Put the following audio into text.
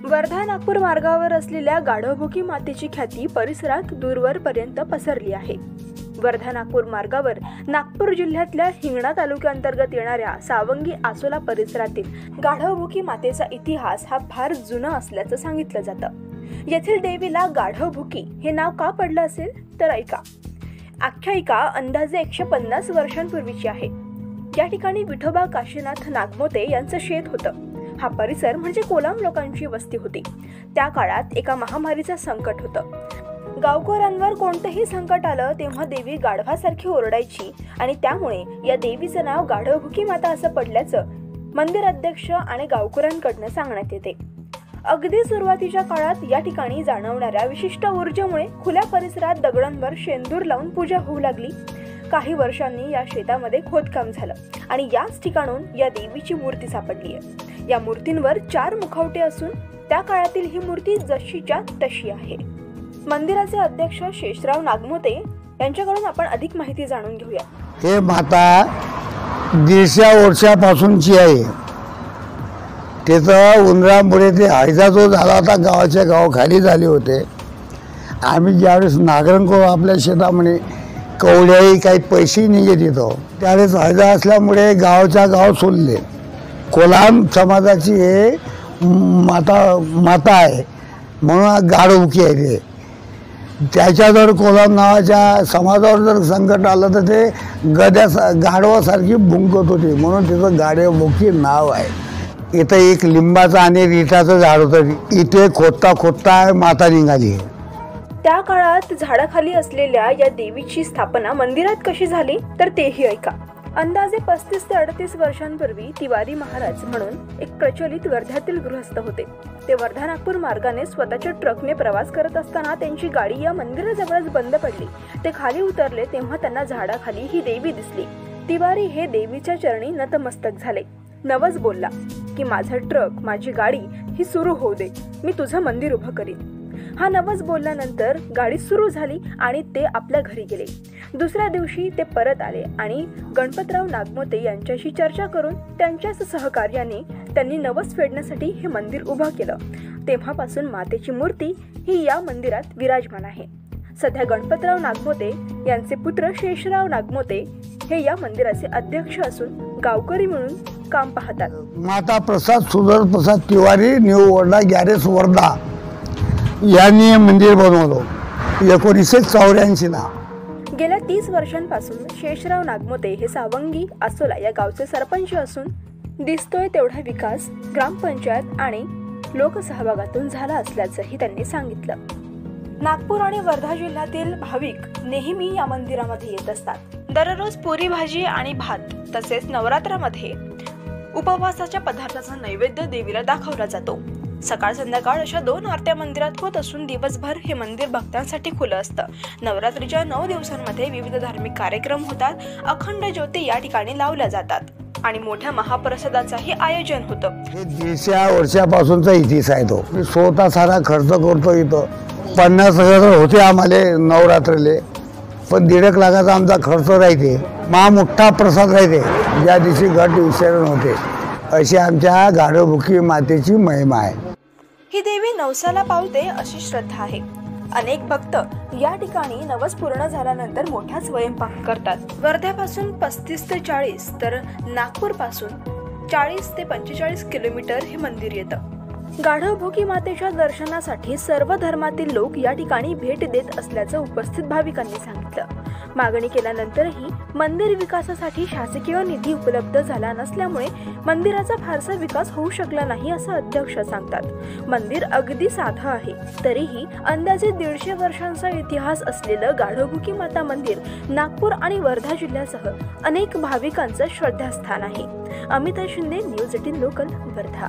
वर्धा नागपूर मार्गावर असलेल्या गाढवभुकी मातेची ख्याती परिसरात दूरवरपर्यंत पसरली आहे। वर्धा नागपूर मार्गावर नागपूर जिल्ह्यातल्या हिंगणा तालुक्यांतर्गत येणाऱ्या सावंगी आसोला परिसरातील गाढवभुकी मातेचा इतिहास हा फार जुना असल्याचं सांगितलं जातं। येथील देवीला गाढवभुकी हे नाव का पडलं असेल तर ऐका। आख्यायिका अंदाजे 150 वर्षांपूर्वीची आहे। या ठिकाणी विठोबा काशीनाथ नागमोते यांचं शेत होतं। हा परिसर म्हणजे कोलाम लोकांची वस्ती होती। त्या काळात एका महामारीचं संकट होतं। गावकऱ्यांवर कोणतेही संकट आलं तेव्हा देवी गाढवासारखी ओरडायची आणि त्यामुळे या देवीचं नाव गाढवभुकी माता असं पडल्याचं मंदिर अध्यक्ष आणि गावकऱ्यांकडून सांगण्यात येते। अगदी सुरुवातीच्या काळात या ठिकाणी जाणवणाऱ्या विशिष्ट ऊर्जेमुळे खुल्या परिसरात दगडांवर शेंदूर लावून पूजा होऊ लागली। काही वर्षांनी या शेतामध्ये खोदकाम झालं आणि याच ठिकाणून या देवीची मूर्ती सापडली आहे। या मूर्तींवर 4 मुखवटे असून त्या काळातील ही मूर्ती जशीच्या तशी आहे। मंदिराचे अध्यक्ष शेषराव नागमोते यांच्याकडून आपण अधिक माहिती जाणून घेऊया। हे माता 150 वर्षापासूनची आहे। त्याचं उंदरामुळे ते हैजा जो झाला होता गावाच्या गाव खाली झाले होते। आम्ही ज्यावेळेस नागरण करू आपल्या शेतामध्ये कवड्याही काही पैसे निघत येतो त्यावेळेस हैजा असल्यामुळे गावच्या गाव सोडले। कोलाम समाजाची हे माता आहे म्हणून गाढवभुकी आहे ते। त्याच्या जर कोलाम नावाच्या समाजावर जर संकट आलं तर ते गाढवासारखी भुंकत होती म्हणून त्याचं गाढवभुकी नाव आहे। इथं एक लिंबाचं आणि रिठाचं झाड होतं। इथे खोदता माता निघाली। त्या काळात झाडाखाली असलेल्या या देवीची स्थापना मंदिरात कशी झाली तर तेही ऐका। अंदाजे 35 ते 38 वर्षांपूर्वी तिवारी महाराज म्हणून एक प्रचलित वर्ध्यातील गृहस्थ होते। ते वर्धा नागपूर मार्गाने स्वतःच्या ट्रकने प्रवास करत असताना त्यांची गाडी या मंदिराजवळच बंद पडली। ते खाली उतरले तेव्हा त्यांना झाडाखाली ही देवी दिसली। तिवारी हे देवीच्या चरणी नतमस्तक झाले। नवस बोलला की माझा ट्रक माझी गाडी ही सुरू होऊ दे, मी तुझं मंदिर उभं करीन। हा नवस बोलल्यानंतर गाडी सुरू झाली आणि ते आपल्या घरी गेले। दुसऱ्या दिवशी ते परत आले आणि गणपतराव नागमोते यांच्याशी चर्चा करून त्यांच्याच सहकार्याने त्यांनी नवस फेडण्यासाठी हे मंदिर उभं केलं। तेव्हापासून मातेची मूर्ती ही या मंदिरात विराजमान आहे। सध्या गणपतराव नागमोते यांचे पुत्र शेषराव नागमोते हे या मंदिराचे अध्यक्ष असून गावकरी म्हणून काम पाहतात। माता प्रसाद सुंदर प्रसाद तिवारी न्यू वर्धा गॅरेज वर्धा यांनी मंदिर बनवलं 1984 ला। गेल्या 30 वर्षांपासून शेषराव नागमोते हे सावंगी आसोला या गावचे सरपंच असून दिसतोय तेवढा विकास ग्रामपंचायत आणि लोकसहभागातून झाला असल्याचंही त्यांनी सांगितलं। नागपूर आणि वर्धा जिल्ह्यातील भाविक नेहमी या मंदिरामध्ये येत असतात। दररोज पुरी भाजी आणि भात तसेच नवरात्रामध्ये उपवासाच्या पदार्थाचा नैवेद्य देवीला दाखवला जातो। सकाळ संध्याकाळ अशा 2 आरत्या मंदिरात होत असून दिवसभर हे मंदिर भक्तांसाठी खुलं असतं। नवरात्रीच्या 9 दिवसांमध्ये विविध धार्मिक कार्यक्रम होतात। अखंड ज्योती या ठिकाणी लावल्या जातात आणि मोठ्या महाप्रसादाचंही आयोजन होतं। हे 150 वर्षापासूनचा इतिहास आहे तो। मी स्वतः सारा खर्च करतो इथं। 50,000 होते आम्हाला नवरात्रीले, पण 1.5 लाखाचा आमचा खर्च राहते। मोठा प्रसाद राहते ज्या दिवशी घट विसर्जन होते। अशी आमच्या गाढवभुकी मातेची महिमा आहे। ही देवी नवसाला पावते अशी श्रद्धा आहे। अनेक भक्त या ठिकाणी नवस पूर्ण झाल्यानंतर मोठा स्वयंपाक करतात। वर्ध्यापासून 35 ते 40 तर नागपूर पासून 40 ते 45 किलोमीटर हे मंदिर येतं। गाढवभुकी मातेच्या दर्शनासाठी सर्व धर्मातील लोक या ठिकाणी भेट देत असल्याचं उपस्थित भाविकांनी सांगितलं। मागणी केल्यानंतरही मंदिर विकासासाठी शासकीय निधी उपलब्ध झाला नसल्यामुळे मंदिराचा फारसा विकास होऊ शकला नाही असं अध्यक्ष सांगतात। मंदिर अगदी साधं आहे तरीही अंदाजे 150 वर्षांचा इतिहास असलेलं गाढवभुकी माता मंदिर नागपूर आणि वर्धा जिल्ह्यासह अनेक भाविकांचं श्रद्धास्थान आहे। Amita Shinde, news 18 local, Wardha.